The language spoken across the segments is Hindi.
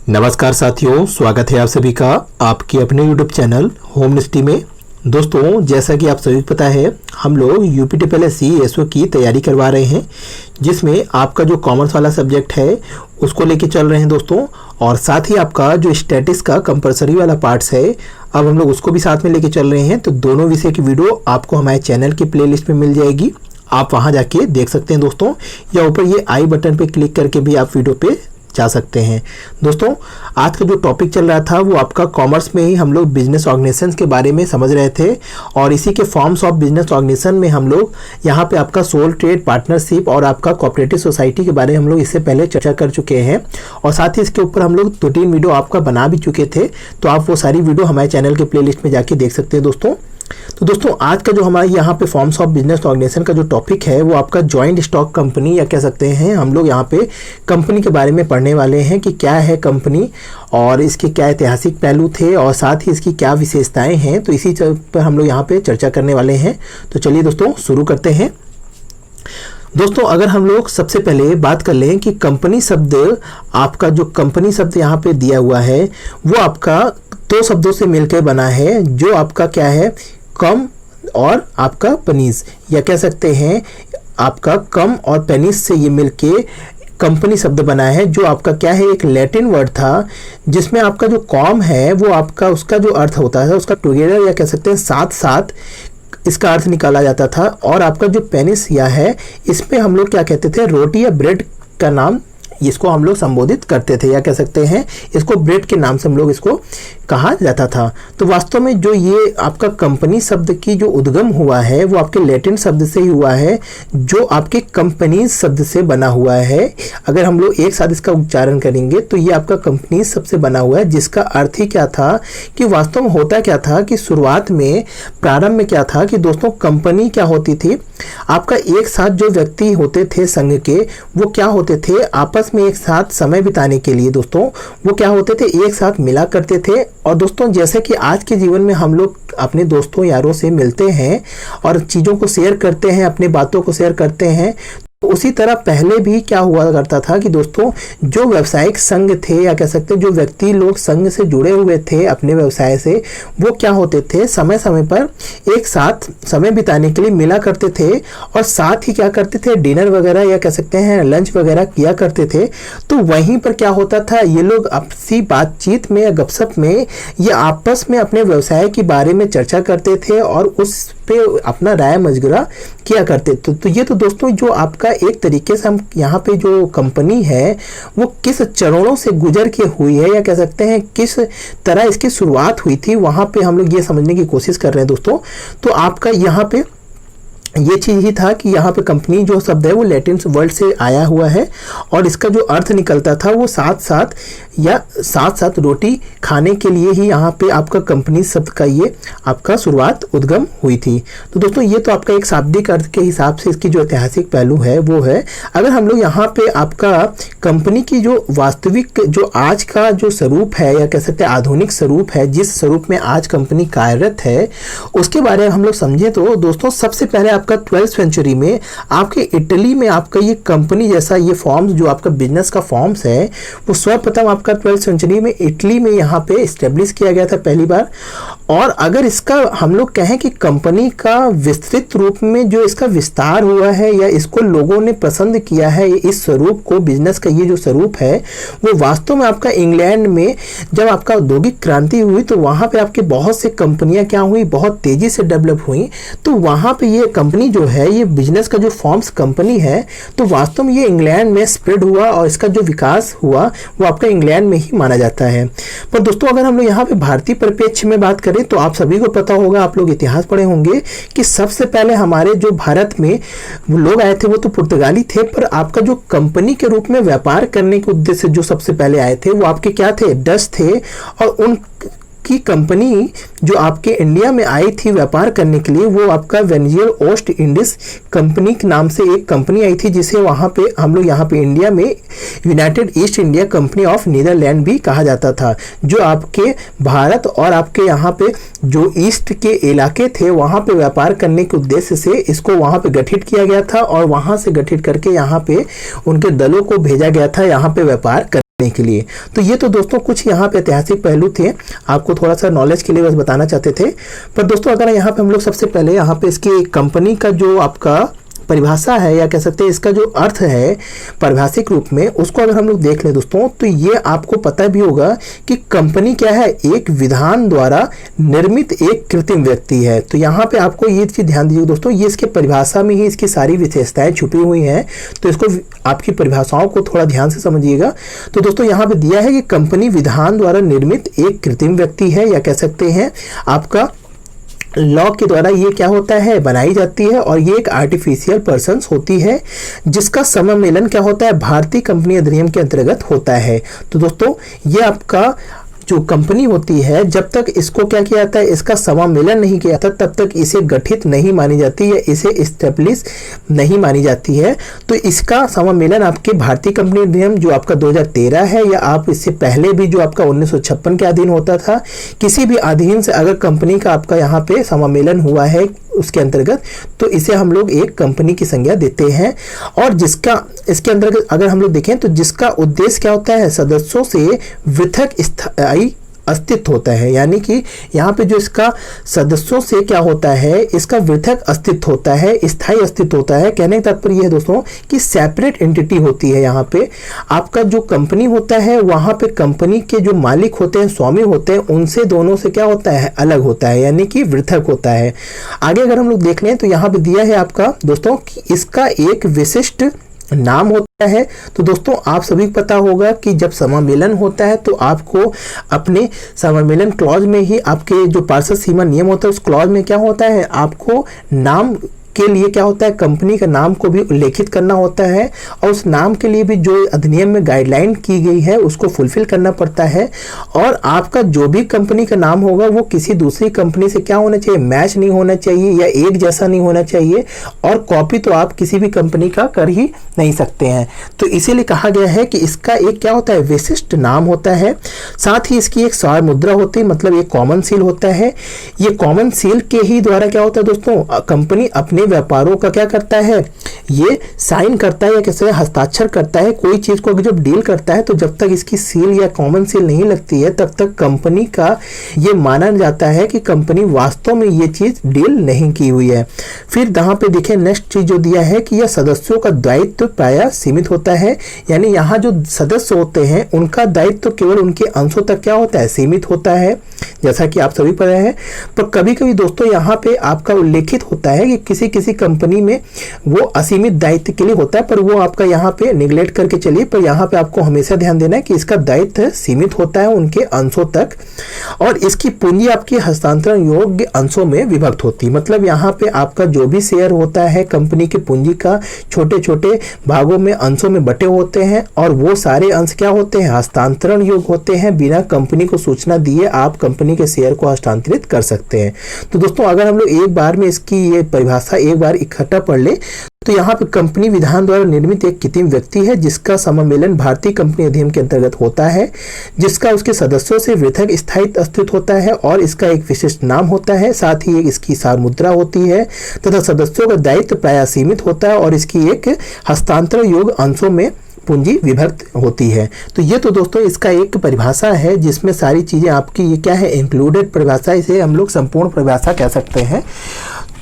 नमस्कार साथियों, स्वागत है आप सभी का आपके अपने YouTube चैनल होमनिस्टी में। दोस्तों, जैसा कि आप सभी को पता है, हम लोग यूपीटीपीएससी एसओ की तैयारी करवा रहे हैं, जिसमें आपका जो कॉमर्स वाला सब्जेक्ट है उसको लेके चल रहे हैं दोस्तों। और साथ ही आपका जो स्टैटिक्स का कंपलसरी वाला पार्ट्स है, अब हम लोग उसको भी साथ में लेके चल रहे हैं। तो दोनों विषय की वीडियो आपको हमारे चैनल की प्लेलिस्ट में मिल जाएगी, आप वहाँ जाके देख सकते हैं दोस्तों, या ऊपर ये आई बटन पे क्लिक करके भी आप वीडियो पे जा सकते हैं। दोस्तों, आज का जो टॉपिक चल रहा था वो आपका कॉमर्स में ही हम लोग बिजनेस ऑर्गेनाइजेशन के बारे में समझ रहे थे, और इसी के फॉर्म्स ऑफ बिजनेस ऑर्गेनाइजेशन में हम लोग यहाँ पे आपका सोल ट्रेड, पार्टनरशिप और आपका कोऑपरेटिव सोसाइटी के बारे में हम लोग इससे पहले चर्चा कर चुके हैं। और साथ ही इसके ऊपर हम लोग 2-3 वीडियो आपका बना भी चुके थे, तो आप वो सारी वीडियो हमारे चैनल के प्लेलिस्ट में जाके देख सकते हैं दोस्तों। तो दोस्तों, आज का जो हमारे यहाँ पे फॉर्म्स ऑफ बिजनेस ऑर्गेनाइजेशन का जो टॉपिक है वो आपका जॉइंट स्टॉक कंपनी, या कह सकते हैं हम लोग यहाँ पे कंपनी के बारे में पढ़ने वाले हैं कि क्या है कंपनी और इसके क्या ऐतिहासिक पहलू थे और साथ ही इसकी क्या विशेषताएं हैं। तो इसी पर हम लोग यहाँ पे चर्चा करने वाले हैं। तो चलिए दोस्तों, शुरू करते हैं। दोस्तों, अगर हम लोग सबसे पहले बात कर लें कि कंपनी शब्द, आपका जो कंपनी शब्द यहाँ पे दिया हुआ है वो आपका 2 शब्दों से मिलकर बना है, जो आपका क्या है, कम और आपका पनीस, या कह सकते हैं आपका कम और पेनिस से ये मिलके कंपनी शब्द बना है, जो आपका क्या है, एक लैटिन वर्ड था, जिसमें आपका जो कॉम है वो आपका उसका जो अर्थ होता है उसका टुगेदर, या कह सकते हैं साथ साथ, इसका अर्थ निकाला जाता था। और आपका जो पेनिस या है, इसमें हम लोग क्या कहते थे, रोटी या ब्रेड का नाम इसको हम लोग संबोधित करते थे, या कह सकते हैं इसको ब्रेड के नाम से हम लोग इसको कहा जाता था। तो वास्तव में जो ये आपका कंपनी शब्द की जो उद्गम हुआ है वो आपके लैटिन शब्द से ही हुआ है, जो आपके कंपनी शब्द से बना हुआ है। अगर हम लोग एक साथ इसका उच्चारण करेंगे तो ये आपका कंपनी शब्द से बना हुआ है, जिसका अर्थ ही क्या था कि वास्तव में होता क्या था कि शुरुआत में, प्रारंभ में क्या था कि दोस्तों, कंपनी क्या होती थी, आपका एक साथ जो व्यक्ति होते थे संघ के, वो क्या होते थे, आपस में एक साथ समय बिताने के लिए दोस्तों वो क्या होते थे, एक साथ मिला करते थे। और दोस्तों, जैसे कि आज के जीवन में हम लोग अपने दोस्तों यारों से मिलते हैं और चीज़ों को शेयर करते हैं, अपनी बातों को शेयर करते हैं, तो उसी तरह पहले भी क्या हुआ करता था कि दोस्तों, जो व्यावसायिक संघ थे, या कह सकते हैं जो व्यक्ति लोग संघ से जुड़े हुए थे अपने व्यवसाय से, वो क्या होते थे, समय समय पर एक साथ समय बिताने के लिए मिला करते थे, और साथ ही क्या करते थे, डिनर वगैरह या कह सकते हैं लंच वगैरह किया करते थे। तो वहीं पर क्या होता था, ये लोग आपसी बातचीत में या गपशप में ये आपस में अपने व्यवसाय के बारे में चर्चा करते थे और उस पे अपना राय मशवरा किया करते थे। तो ये तो दोस्तों, जो आपका एक तरीके से हम यहाँ पे जो कंपनी है वो किस चरणों से गुजर के हुई है, या कह सकते हैं किस तरह इसकी शुरुआत हुई थी, वहाँ पे हम लोग ये समझने की कोशिश कर रहे हैं दोस्तों। तो आपका यहाँ पे ये चीज़ ही था कि यहाँ पे कंपनी जो शब्द है वो लैटिन वर्ड से आया हुआ है, और इसका जो अर्थ निकलता था वो साथ साथ रोटी खाने के लिए ही यहाँ पे आपका कंपनी शब्द का ये आपका शुरुआत उद्गम हुई थी। तो दोस्तों, ये तो आपका एक शाब्दिक अर्थ के हिसाब से इसकी जो ऐतिहासिक पहलू है वो है। अगर हम लोग यहाँ पे आपका कंपनी की जो वास्तविक जो आज का जो स्वरूप है, या कह सकते हैं आधुनिक स्वरूप है, जिस स्वरूप में आज कंपनी कार्यरत है, उसके बारे में हम लोग समझे तो दोस्तों, सबसे पहले आपका 12th सेंचुरी में आपके इटली में आपका ये कंपनी जैसा ये फॉर्म्स, जो आपका बिजनेस का फॉर्म्स है, वो सर्वप्रथम आपका 12th सेंचुरी में इटली में यहाँ पे इस्टेब्लिश किया गया था पहली बार। और अगर इसका हम लोग कहें कि कंपनी का विस्तृत रूप में जो इसका विस्तार हुआ है, या इसको लोगों ने पसंद किया है, इस स्वरूप को, बिजनेस का ये जो स्वरूप है, वो वास्तव में आपका इंग्लैंड में जब आपका औद्योगिक क्रांति हुई तो वहाँ पे आपके बहुत से कंपनियां क्या हुई, बहुत तेजी से डेवलप हुई। तो वहाँ पे ये कंपनी जो है, ये बिजनेस का जो फॉर्म्स कंपनी है, तो वास्तव में ये इंग्लैंड में स्प्रेड हुआ, और इसका जो विकास हुआ वो आपका इंग्लैंड में ही माना जाता है। पर दोस्तों, अगर हम लोग यहाँ पे भारतीय परिप्रेक्ष्य में बात करें तो आप सभी को पता होगा, आप लोग इतिहास पढ़े होंगे कि सबसे पहले हमारे जो भारत में लोग आए थे वो तो पुर्तगाली थे, पर आपका जो कंपनी के रूप में व्यापार करने के उद्देश्य से जो सबसे पहले आए थे वो आपके क्या थे, डच थे। और उन की कंपनी जो आपके इंडिया में आई थी व्यापार करने के लिए, वो आपका वेनेजियल ओस्ट इंडीज कंपनी के नाम से एक कंपनी आई थी, जिसे वहाँ पे हम लोग यहाँ पे इंडिया में United East India Company of Netherland भी कहा जाता था। जो आपके भारत और आपके यहाँ पे जो ईस्ट के इलाके थे वहाँ पे व्यापार करने के उद्देश्य से इसको वहाँ पे गठित किया गया था, और वहाँ से गठित करके यहाँ पे उनके दलों को भेजा गया था यहाँ पे व्यापार के लिए। तो ये तो दोस्तों कुछ यहाँ पे ऐतिहासिक पहलू थे, आपको थोड़ा सा नॉलेज के लिए बस बताना चाहते थे। पर दोस्तों अगर यहाँ पे हम लोग सबसे पहले यहाँ पे इसकी कंपनी का जो आपका परिभाषा है या कह सकते हैं इसका जो अर्थ है पारिभाषिक रूप में, उसको अगर हम लोग देख लें दोस्तों, तो ये आपको पता भी होगा कि कंपनी क्या है, एक विधान द्वारा निर्मित एक कृत्रिम व्यक्ति है। तो यहाँ पे आपको ये चीज ध्यान दीजिए दोस्तों, ये इसके परिभाषा में ही इसकी सारी विशेषताएं छुपी हुई हैं, तो इसको आपकी परिभाषाओं को थोड़ा ध्यान से समझिएगा। तो दोस्तों यहाँ पे दिया है कि कंपनी विधान द्वारा निर्मित एक कृत्रिम व्यक्ति है, या कह सकते हैं आपका लॉ के द्वारा ये क्या होता है, बनाई जाती है, और ये एक आर्टिफिशियल पर्सन्स होती है जिसका सम्मेलन क्या होता है, भारतीय कंपनी अधिनियम के अंतर्गत होता है। तो दोस्तों ये आपका जो कंपनी होती है, जब तक इसको क्या किया जाता है, इसका समामेलन नहीं किया जाता, तब तक इसे गठित नहीं मानी जाती या इसे इस्टेब्लिश नहीं मानी जाती है। तो इसका समामेलन आपके भारतीय कंपनी अधिनियम जो आपका 2013 है, या आप इससे पहले भी जो आपका 1956 के अधीन होता था, किसी भी अधीन से अगर कंपनी का आपका यहाँ पे समामेलन हुआ है उसके अंतर्गत, तो इसे हम लोग एक कंपनी की संज्ञा देते हैं। और जिसका इसके अंतर्गत अगर हम लोग देखें तो जिसका उद्देश्य क्या होता है, सदस्यों से पृथक स्थायी अस्तित्व होता है, यानी कि यहाँ पे जो इसका सदस्यों से क्या होता है, इसका पृथक अस्तित्व होता है, स्थायी अस्तित्व होता है। कहने का तात्पर्य यह है दोस्तों कि सेपरेट एंटिटी होती है। यहाँ पे आपका जो कंपनी होता है, वहां पे कंपनी के जो मालिक होते हैं, स्वामी होते हैं, उनसे दोनों से क्या होता है, अलग होता है, यानी कि पृथक होता है। आगे अगर हम लोग देख लें तो यहाँ पे दिया है आपका दोस्तों कि इसका एक विशिष्ट नाम होता है। तो दोस्तों आप सभी को पता होगा कि जब समामेलन होता है तो आपको अपने समामेलन क्लॉज में ही आपके जो पार्षद सीमा नियम होता है, उस क्लॉज में क्या होता है, आपको नाम के लिए क्या होता है, कंपनी का नाम को भी उल्लेखित करना होता है, और उस नाम के लिए भी जो अधिनियम में गाइडलाइन की गई है उसको फुलफिल करना पड़ता है। और आपका जो भी कंपनी का नाम होगा वो किसी दूसरी कंपनी से क्या होना चाहिए, मैच नहीं होना चाहिए या एक जैसा नहीं होना चाहिए, और कॉपी तो आप किसी भी कंपनी का कर ही नहीं सकते हैं। तो इसीलिए कहा गया है कि इसका एक क्या होता है, विशिष्ट नाम होता है। साथ ही इसकी एक सार मुद्रा होती है, मतलब एक कॉमन सील होता है। ये कॉमन सील के ही द्वारा क्या होता है दोस्तों, कंपनी अपने व्यापारों का क्या करता है, ये साइन करता है या कैसे हस्ताक्षर करता है। कोई चीज को जब डील करता है तो जब तक इसकी सील या कॉमन सील नहीं लगती है तब तक कंपनी का ये माना जाता है कि कंपनी वास्तव में ये चीज डील नहीं की हुई है। फिर यहाँ पे देखिए नेक्स्ट चीज जो दिया है कि यह सदस्यों का दायित्व प्रायः सीमित होता है, यानी यहाँ जो सदस्य होते हैं उनका दायित्व केवल उनके अंशों तक क्या होता है, सीमित होता है, जैसा कि आप सभी पता है। पर कभी कभी दोस्तों यहाँ पे आपका उल्लेखित होता है कि किसी कंपनी में वो असीमित दायित्व के लिए होता है, पर वो आपका यहाँ पे निगलेक्ट करके चलिए। पर यहाँ पे आपको हमेशा ध्यान देना है कि इसका दायित्व सीमित होता है उनके अंशों तक, और इसकी पूंजी आपकी हस्तांतरण योग्य अंशों में विभक्त होती है। मतलब यहाँ पे आपका जो भी शेयर होता है कंपनी की पूंजी का छोटे छोटे भागों में, अंशों में बटे होते हैं, और वो सारे अंश क्या होते हैं, हस्तांतरण योग्य होते हैं। बिना कंपनी को सूचना दिए आप कंपनी के शेयर को हस्तांतरित कर सकते हैं। तो दोस्तों अगर हम लोग एक बार में इसकी ये परिभाषा एक बार इकट्ठा पढ़ ले तो यहाँ पे कंपनी विधान द्वारा निर्मित एक कृत्रिम व्यक्ति है जिसका समामेलन भारतीय कंपनी अधिनियम के अंतर्गत होता है, जिसका उसके सदस्यों से पृथक स्थायी अस्तित्व होता है, और इसका एक विशिष्ट नाम होता है। साथ ही इसकी सार मुद्रा होती है तथा सदस्यों का दायित्व प्रायः सीमित होता है, और इसकी एक हस्तांतरण योग्य अंशों में पूंजी विभक्त होती है। तो ये तो दोस्तों इसका एक परिभाषा है जिसमें सारी चीजें आपकी ये क्या है, इंक्लूडेड परिभाषा, इसे हम लोग संपूर्ण परिभाषा कह सकते हैं।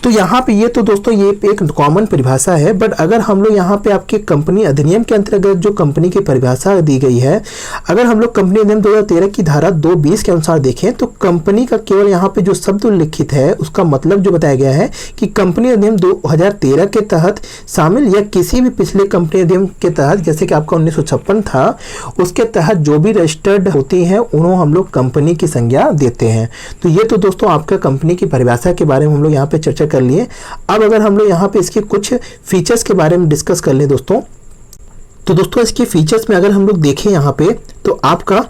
तो यहाँ पे ये तो दोस्तों ये एक कॉमन परिभाषा है। बट अगर हम लोग यहाँ पे आपके कंपनी अधिनियम के अंतर्गत जो कंपनी की परिभाषा दी गई है, अगर हम लोग कंपनी अधिनियम 2013 की धारा 220 के अनुसार देखें तो कंपनी का केवल यहाँ पे जो शब्द उल्लिखित है उसका मतलब जो बताया गया है कि कंपनी अधिनियम 2013 के तहत शामिल या किसी भी पिछले कंपनी अधिनियम के तहत, जैसे कि आपका 1956 था, उसके तहत जो भी रजिस्टर्ड होती हैं उन्होंने हम लोग कंपनी की संज्ञा देते हैं। तो ये तो दोस्तों आपका कंपनी की परिभाषा के बारे में हम लोग यहाँ पे चर्चा कर लिए। अब अगर हम लोग यहाँ पे इसके कुछ फीचर्स के बारे में डिस्कस कर ले दोस्तों, तो दोस्तों इसके फीचर्स में अगर हम लोग देखें यहाँ पे तो आपका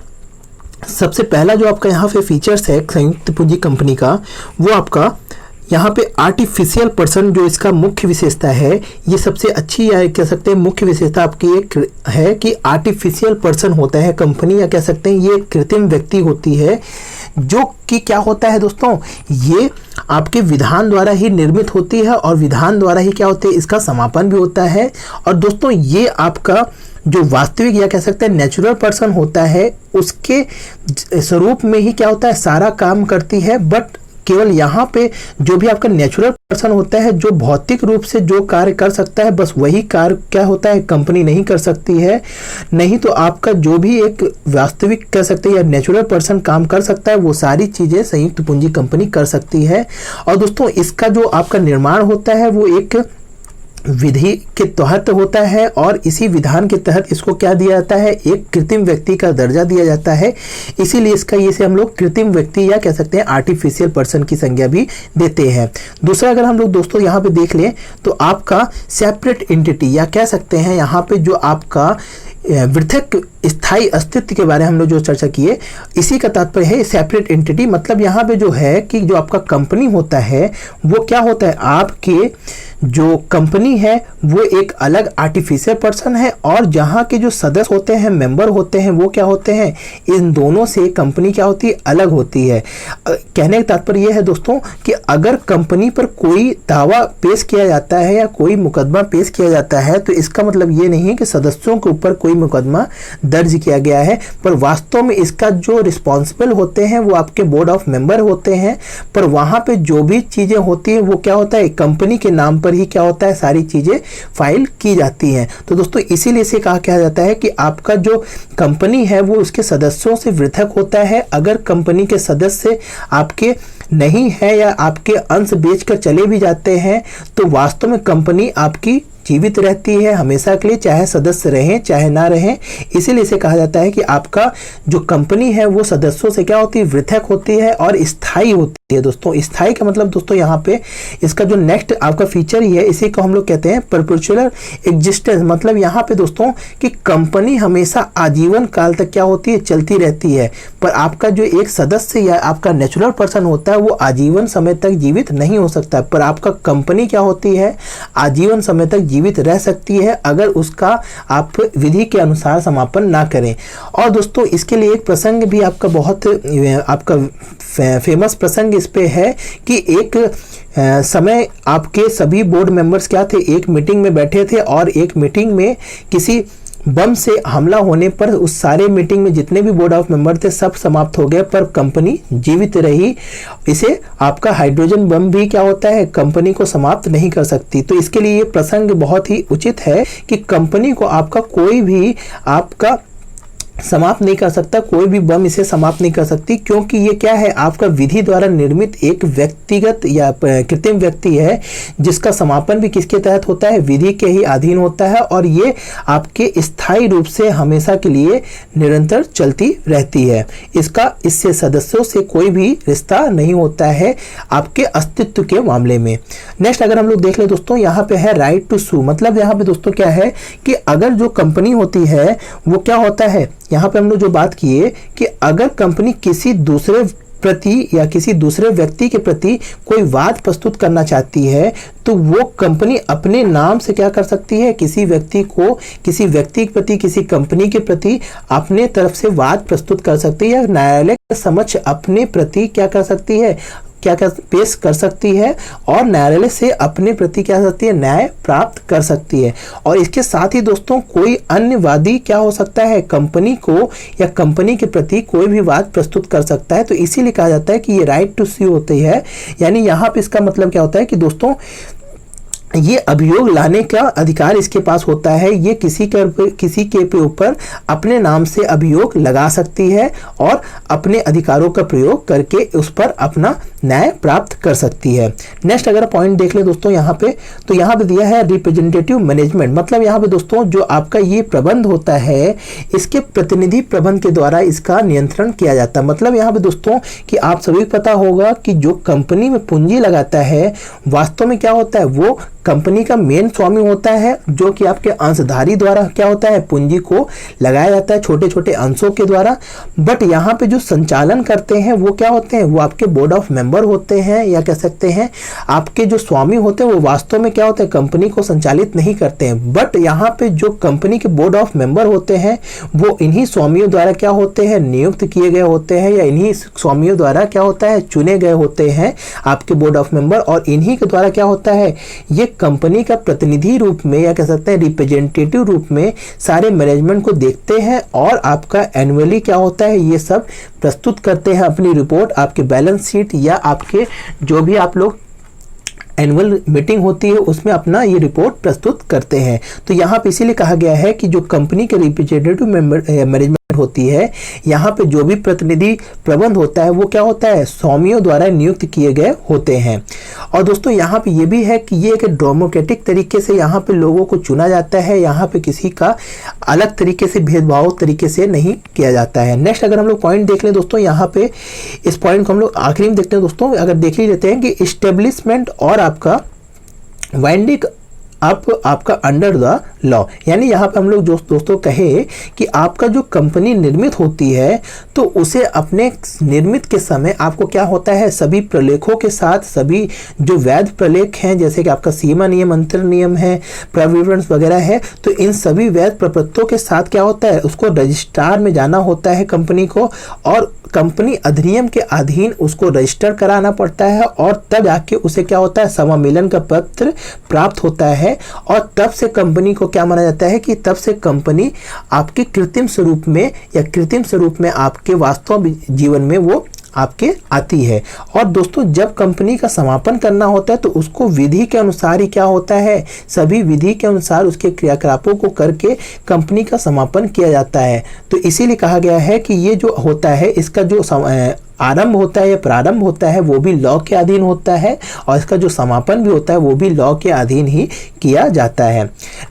सबसे पहला जो आपका यहाँ पे फीचर्स है संयुक्त पूंजी कंपनी का, वो आपका यहाँ पे आर्टिफिशियल पर्सन जो इसका मुख्य विशेषता है, ये सबसे अच्छी या कह सकते हैं मुख्य विशेषता आपकी एक है कि आर्टिफिशियल पर्सन होता है कंपनी, या कह सकते हैं ये कृत्रिम व्यक्ति होती है जो कि क्या होता है दोस्तों, ये आपके विधान द्वारा ही निर्मित होती है और विधान द्वारा ही क्या होते है, इसका समापन भी होता है। और दोस्तों ये आपका जो वास्तविक या कह सकते हैं नेचुरल पर्सन होता है उसके स्वरूप में ही क्या होता है, सारा काम करती है। बट केवल यहाँ पे जो भी आपका नेचुरल पर्सन होता है, जो भौतिक रूप से जो कार्य कर सकता है, बस वही कार्य क्या होता है, कंपनी नहीं कर सकती है। नहीं तो आपका जो भी एक वास्तविक कह सकते हैं या नेचुरल पर्सन काम कर सकता है, वो सारी चीजें संयुक्त पूंजी कंपनी कर सकती है। और दोस्तों इसका जो आपका निर्माण होता है वो एक विधि के तहत होता है, और इसी विधान के तहत इसको क्या दिया जाता है, एक कृत्रिम व्यक्ति का दर्जा दिया जाता है। इसीलिए इसका इसे हम लोग कृत्रिम व्यक्ति या कह सकते हैं आर्टिफिशियल पर्सन की संज्ञा भी देते हैं। दूसरा अगर हम लोग दोस्तों यहाँ पे देख लें तो आपका सेपरेट एंटिटी या कह सकते हैं यहाँ पे जो आपका पृथक स्थायी अस्तित्व के बारे में हम लोग जो चर्चा किए, इसी का तात्पर्य है सेपरेट एंटिटी। मतलब यहाँ पे जो है कि जो आपका कंपनी होता है वो क्या होता है, आपके जो कंपनी है वो एक अलग आर्टिफिशियल पर्सन है, और जहाँ के जो सदस्य होते हैं, मेंबर होते हैं, वो क्या होते हैं, इन दोनों से कंपनी क्या होती है, अलग होती है। कहने का तात्पर्य यह है दोस्तों कि अगर कंपनी पर कोई दावा पेश किया जाता है या कोई मुकदमा पेश किया जाता है तो इसका मतलब ये नहीं है कि सदस्यों के ऊपर कोई मुकदमा दर्ज किया गया है, पर वास्तव में इसका जो रिस्पॉन्सिबल होते हैं वो आपके बोर्ड ऑफ मेंबर होते हैं। पर वहाँ पे जो भी चीज़ें होती हैं वो क्या होता है, कंपनी के नाम पर ही क्या होता है, सारी चीजें फाइल की जाती हैं। तो दोस्तों इसीलिए से कहा जाता है कि आपका जो कंपनी है वो उसके सदस्यों से पृथक होता है। अगर कंपनी के सदस्य आपके नहीं है या आपके अंश बेचकर चले भी जाते हैं तो वास्तव में कंपनी आपकी जीवित रहती है हमेशा के लिए, चाहे सदस्य रहें चाहे ना रहें। इसीलिए इसे कहा जाता है कि आपका जो कंपनी है वो सदस्यों से क्या होती है, पृथक होती है और स्थायी होती है। दोस्तों स्थायी का मतलब दोस्तों यहाँ पे इसका जो नेक्स्ट आपका फीचर ही है, इसी को हम लोग कहते हैं परपेचुअल एग्जिस्टेंस। मतलब यहाँ पे दोस्तों कि कंपनी हमेशा आजीवन काल तक क्या होती है, चलती रहती है। पर आपका जो एक सदस्य या आपका नेचुरल पर्सन होता है वो आजीवन समय तक जीवित नहीं हो सकता, पर आपका कंपनी क्या होती है, आजीवन समय तक जीवित रह सकती है अगर उसका आप विधि के अनुसार समापन ना करें। और दोस्तों इसके लिए एक प्रसंग भी आपका बहुत आपका फेमस प्रसंग इस पे है कि एक समय आपके सभी बोर्ड मेंबर्स क्या थे, एक मीटिंग में बैठे थे और एक मीटिंग में किसी बम से हमला होने पर उस सारे मीटिंग में जितने भी बोर्ड ऑफ मेंबर थे सब समाप्त हो गए, पर कंपनी जीवित रही। इसे आपका हाइड्रोजन बम भी क्या होता है, कंपनी को समाप्त नहीं कर सकती। तो इसके लिए ये प्रसंग बहुत ही उचित है कि कंपनी को आपका कोई भी आपका समाप्त नहीं कर सकता, कोई भी बम इसे समाप्त नहीं कर सकती, क्योंकि ये क्या है, आपका विधि द्वारा निर्मित एक व्यक्तिगत या कृत्रिम व्यक्ति है जिसका समापन भी किसके तहत होता है, विधि के ही अधीन होता है। और ये आपके स्थायी रूप से हमेशा के लिए निरंतर चलती रहती है। इससे सदस्यों से कोई भी रिश्ता नहीं होता है आपके अस्तित्व के मामले में। नेक्स्ट अगर हम लोग देख ले दोस्तों, यहाँ पे है राइट टू सू। मतलब यहाँ पे दोस्तों क्या है कि अगर जो कंपनी होती है वो क्या होता है, यहाँ पे हम लोग जो बात किए कि अगर कंपनी किसी दूसरे प्रति या किसी दूसरे व्यक्ति के प्रति कोई वाद प्रस्तुत करना चाहती है तो वो कंपनी अपने नाम से क्या कर सकती है, किसी व्यक्ति के प्रति, किसी कंपनी के प्रति अपने तरफ से वाद प्रस्तुत कर सकती है, न्यायालय के समक्ष अपने प्रति क्या कर सकती है, क्या पेश कर सकती है और न्यायालय से अपने प्रति क्या कर सकती है, न्याय प्राप्त कर सकती है। और इसके साथ ही दोस्तों कोई अन्य वादी क्या हो सकता है, कंपनी को या कंपनी के प्रति कोई भी वाद प्रस्तुत कर सकता है। तो इसीलिए कहा जाता है कि ये राइट टू सू होती है। यानी यहाँ पे इसका मतलब क्या होता है कि दोस्तों ये अभियोग लाने का अधिकार इसके पास होता है। ये किसी के ऊपर अपने नाम से अभियोग लगा सकती है और अपने अधिकारों का प्रयोग करके उस पर अपना न्याय प्राप्त कर सकती है। नेक्स्ट अगर पॉइंट देख ले दोस्तों यहाँ पे, तो यहाँ पे दिया है रिप्रेजेंटेटिव मैनेजमेंट। मतलब यहाँ पे दोस्तों जो आपका ये प्रबंध होता है इसके प्रतिनिधि प्रबंध के द्वारा इसका नियंत्रण किया जाता है। मतलब यहाँ पे दोस्तों कि आप सभी को पता होगा कि जो कंपनी में पूंजी लगाता है वास्तव में क्या होता है, वो कंपनी का मेन स्वामी होता है, जो कि आपके अंशधारी द्वारा क्या होता है, पूंजी को लगाया जाता है छोटे छोटे अंशों के द्वारा। बट यहाँ पे जो संचालन करते हैं वो क्या होते हैं, वो आपके बोर्ड ऑफ मेंबर होते हैं, या कह सकते हैं आपके जो स्वामी होते हैं वो वास्तव में क्या होते हैं, कंपनी को संचालित नहीं करते हैं। बट यहाँ पे जो कंपनी के बोर्ड ऑफ मेंबर होते हैं वो इन्हीं स्वामियों द्वारा क्या होते हैं, नियुक्त किए गए होते हैं, या इन्हीं स्वामियों द्वारा क्या होता है, चुने गए होते हैं आपके बोर्ड ऑफ मेंबर। और इन्हीं के द्वारा क्या होता है, ये एक कंपनी का प्रतिनिधि रूप में या कह सकते हैं रिप्रेजेंटेटिव रूप में सारे मैनेजमेंट को देखते हैं और आपका एनुअली क्या होता है ये सब प्रस्तुत करते हैं अपनी रिपोर्ट, आपके बैलेंस शीट या आपके जो भी आप लोग एनुअल मीटिंग होती है उसमें अपना ये रिपोर्ट प्रस्तुत करते हैं। तो यहाँ पे इसीलिए कहा गया है कि जो कंपनी के रिप्रेजेंटेटिव मैनेजमेंट होती है, यहाँ पे जो भी प्रतिनिधि प्रबंध होता है वो क्या होता है, स्वामियों द्वारा नियुक्त किए गए होते हैं। और दोस्तों यहाँ पे ये भी है कि ये एक डेमोक्रेटिक तरीके से यहाँ पे लोगों को चुना जाता है, यहाँ पे किसी का अलग तरीके से भेदभाव तरीके से नहीं किया जाता है। नेक्स्ट अगर हम लोग पॉइंट देख लें दोस्तों, यहाँ पे इस पॉइंट को हम लोग आखिरी में देखते हैं दोस्तों। अगर देख ही लेते हैं कि इस्टेब्लिशमेंट और आपका वाइंडिंग अप आपका अंडर द लॉ, यानी यहाँ पे हम लोग दोस्तों कहे कि आपका जो कंपनी निर्मित होती है तो उसे अपने निर्मित के समय आपको क्या होता है, सभी प्रलेखों के साथ सभी जो वैध प्रलेख हैं जैसे कि आपका सीमा नियम, अंतर नियम है, प्रविवरण वगैरह है, तो इन सभी वैध प्रपत्रों के साथ क्या होता है, उसको रजिस्ट्रार में जाना होता है कंपनी को और कंपनी अधिनियम के अधीन उसको रजिस्टर कराना पड़ता है और तब जाके उसे क्या होता है, समामेलन का पत्र प्राप्त होता है और तब से कंपनी को क्या माना जाता है कि तब से कंपनी आपके कृत्रिम स्वरूप में या कृत्रिम स्वरूप में आपके वास्तव जीवन में वो आपके आती है। और दोस्तों जब कंपनी का समापन करना होता है तो उसको विधि के अनुसार ही क्या होता है, सभी विधि के अनुसार उसके क्रियाकलापों को करके कंपनी का समापन किया जाता है। तो इसीलिए कहा गया है कि ये जो होता है इसका जो आरंभ होता है या प्रारंभ होता है वो भी लॉ के अधीन होता है और इसका जो समापन भी होता है वो भी लॉ के अधीन ही किया जाता है।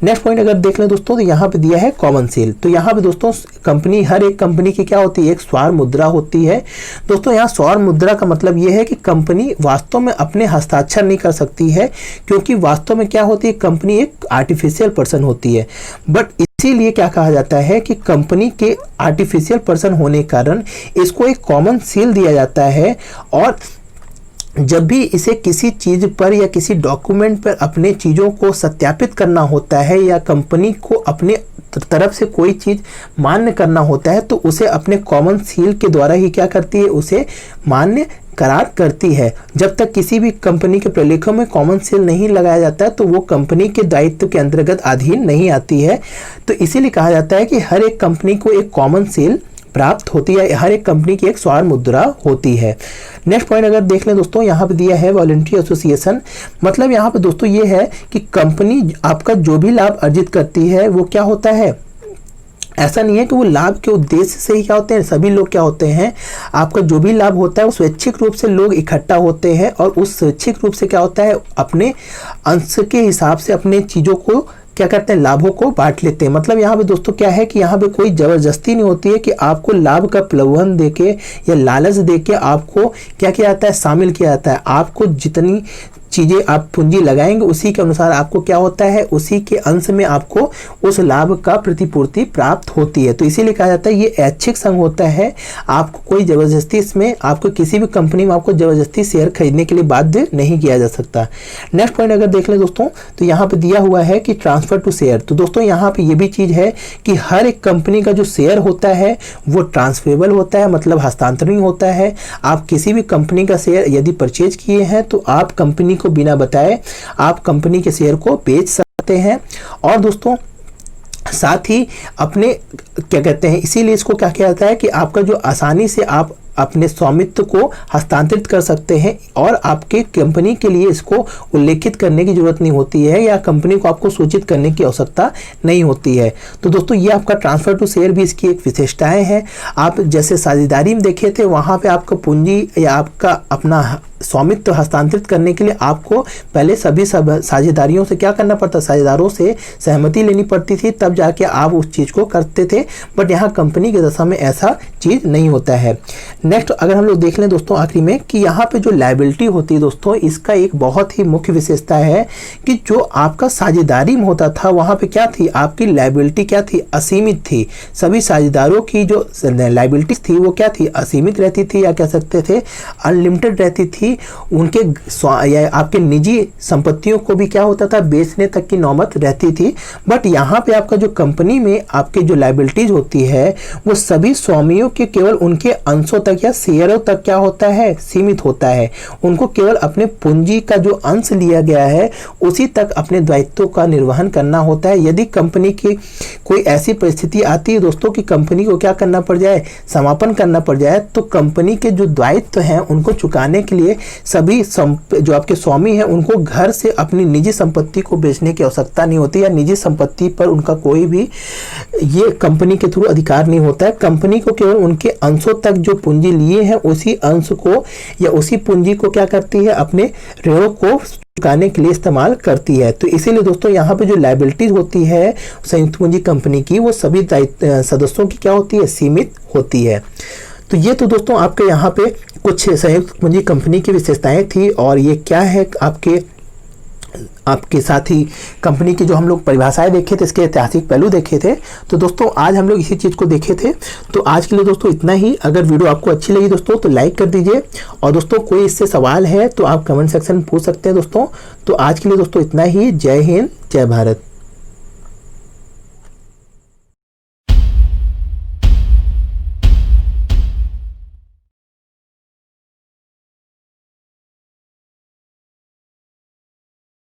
नेक्स्ट पॉइंट अगर देख लें दोस्तों तो यहाँ पे दिया है कॉमन सील। तो यहाँ पे दोस्तों कंपनी, हर एक कंपनी की क्या होती है, एक स्वर्ण मुद्रा होती है। दोस्तों यहाँ स्वर्ण मुद्रा का मतलब ये है कि कंपनी वास्तव में अपने हस्ताक्षर नहीं कर सकती है, क्योंकि वास्तव में क्या होती है, कंपनी एक आर्टिफिशियल पर्सन होती है। बट इसीलिए क्या कहा जाता है कि कंपनी के आर्टिफिशियल पर्सन होने के कारण इसको एक कॉमन सील दिया जाता है और जब भी इसे किसी चीज पर या किसी डॉक्यूमेंट पर अपने चीजों को सत्यापित करना होता है या कंपनी को अपने तरफ से कोई चीज मान्य करना होता है तो उसे अपने कॉमन सील के द्वारा ही क्या करती है, उसे मान्य करार करती है। जब तक किसी भी कंपनी के प्रलेखों में कॉमन सील नहीं लगाया जाता है तो वो कंपनी के दायित्व के अंतर्गत अधीन नहीं आती है। तो इसीलिए कहा जाता है कि हर एक कंपनी को एक कॉमन सील प्राप्त होती है, हर एक कंपनी की एक स्वर्ण मुद्रा होती है। नेक्स्ट पॉइंट अगर देख लें दोस्तों, यहाँ पे दिया है वॉलंटरी एसोसिएशन। मतलब यहाँ पे दोस्तों ये है कि कंपनी आपका जो भी लाभ अर्जित करती है वो क्या होता है, ऐसा नहीं है कि वो लाभ के उद्देश्य से ही क्या होते हैं, सभी लोग क्या होते हैं, आपका जो भी लाभ होता है वो स्वैच्छिक रूप से लोग इकट्ठा होते हैं और उस स्वैच्छिक रूप से क्या होता है, अपने अंश के हिसाब से अपने चीज़ों को क्या करते हैं, लाभों को बांट लेते हैं। मतलब यहाँ पे दोस्तों क्या है कि यहाँ पे कोई जबरदस्ती नहीं होती है कि आपको लाभ का प्रलोभन देके या लालच देके आपको क्या किया जाता है, शामिल किया जाता है। आपको जितनी चीज़ें आप पूंजी लगाएंगे उसी के अनुसार आपको क्या होता है, उसी के अंश में आपको उस लाभ का प्रतिपूर्ति प्राप्त होती है। तो इसीलिए कहा जाता है ये ऐच्छिक संघ होता है, आपको कोई जबरदस्ती इसमें, आपको किसी भी कंपनी में आपको जबरदस्ती शेयर खरीदने के लिए बाध्य नहीं किया जा सकता। नेक्स्ट पॉइंट अगर देख लें दोस्तों तो यहाँ पे दिया हुआ है कि ट्रांसफर टू शेयर। तो दोस्तों यहाँ पे ये भी चीज़ है कि हर एक कंपनी का जो शेयर होता है वो ट्रांसफरेबल होता है, मतलब हस्तांतरणीय होता है। आप किसी भी कंपनी का शेयर यदि परचेज किए हैं तो आप कंपनी को बिना बताए आप कंपनी के शेयर को बेच सकते हैं। और दोस्तों साथ ही अपने क्या कहते हैं, इसीलिए इसको क्या किया जाता है कि आपका जो आसानी से आप अपने स्वामित्व को हस्तांतरित कर सकते हैं और आपके कंपनी के लिए इसको उल्लेखित करने की जरूरत नहीं होती है या कंपनी को आपको सूचित करने की आवश्यकता नहीं होती है। तो दोस्तों ये आपका ट्रांसफर टू शेयर भी इसकी एक विशेषताएं हैं। आप जैसे साझेदारी में देखे थे वहां पे आपका पूंजी या आपका अपना स्वामित्व हस्तांतरित करने के लिए आपको पहले सभी साझेदारियों से क्या करना पड़ता, साझेदारों से सहमति लेनी पड़ती थी, तब जाके आप उस चीज़ को करते थे। बट यहाँ कंपनी की दशा में ऐसा चीज़ नहीं होता है। नेक्स्ट अगर हम लोग देख लें दोस्तों आखिरी में कि यहाँ पे जो लायबिलिटी होती है दोस्तों, इसका एक बहुत ही मुख्य विशेषता है कि जो आपका साझेदारी में होता था वहाँ पे क्या थी, आपकी लायबिलिटी क्या थी, असीमित थी। सभी साझेदारों की जो लायबिलिटी थी वो क्या थी, असीमित रहती थी या कह सकते थे अनलिमिटेड रहती थी। उनके या आपके निजी संपत्तियों को भी क्या होता था, बेचने तक की नौबत रहती थी। बट यहाँ पे आपका जो कंपनी में आपके जो लायबिलिटीज होती है वो सभी स्वामियों के केवल उनके अंशों तक या शेयरों तक क्या होता है, सीमित होता है। उनको केवल अपने पूंजी का जो अंश लिया गया है उसी तक अपने दायित्वों का निर्वहन करना होता है। यदि कंपनी की कोई ऐसी परिस्थिति आती है दोस्तों कि कंपनी को क्या करना पड़ जाए, समापन करना पड़ जाए, तो कंपनी के जो दायित्व हैं उनको चुकाने के लिए सभी जो आपके स्वामी हैं उनको घर से अपनी निजी संपत्ति को बेचने की आवश्यकता नहीं होती, या निजी संपत्ति पर उनका कोई भी ये कंपनी के थ्रू अधिकार नहीं होता है। कंपनी को केवल उनके अंशों तक जो पूंजी लिए हैं उसी अंश को या उसी पूंजी को क्या करती है, अपने ऋणों को चुकाने के लिए इस्तेमाल करती है। तो इसीलिए दोस्तों यहाँ पे जो लायबिलिटीज होती है संयुक्त पूंजी कंपनी की, वो सभी सदस्यों की क्या होती है, सीमित होती है। तो ये तो दोस्तों आपके यहाँ पे कुछ संयुक्त पूंजी कंपनी की विशेषताएं थी, और ये क्या है आपके साथ ही कंपनी की जो हम लोग परिभाषाएं देखे थे, इसके ऐतिहासिक पहलू देखे थे। तो दोस्तों आज हम लोग इसी चीज़ को देखे थे। तो आज के लिए दोस्तों इतना ही। अगर वीडियो आपको अच्छी लगी दोस्तों तो लाइक कर दीजिए, और दोस्तों कोई इससे सवाल है तो आप कमेंट सेक्शन में पूछ सकते हैं दोस्तों। तो आज के लिए दोस्तों इतना ही। जय हिंद, जय भारत।